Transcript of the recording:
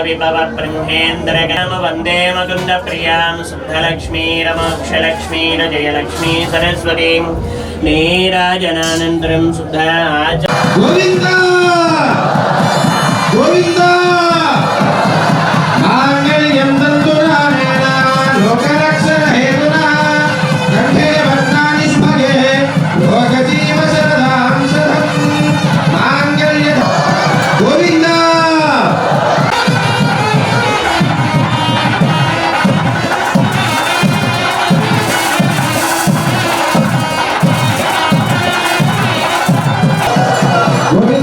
विभव ब्रह्मेन्द्रगम वन्दे मुकुन्दप्रियां शुद्धलक्ष्मीरमोक्षलक्ष्मीर जयलक्ष्मी सरस्वतीं नीराजनानन्तरं गोविन्द गोविन्द माङ्गल्यं तन्तुराणेन लोकरक्षणहेतुना कण्ठे भद्राणि स्मगे लोकजीवशरदां शतं माङ्गल्य गोविन्द गोविन्द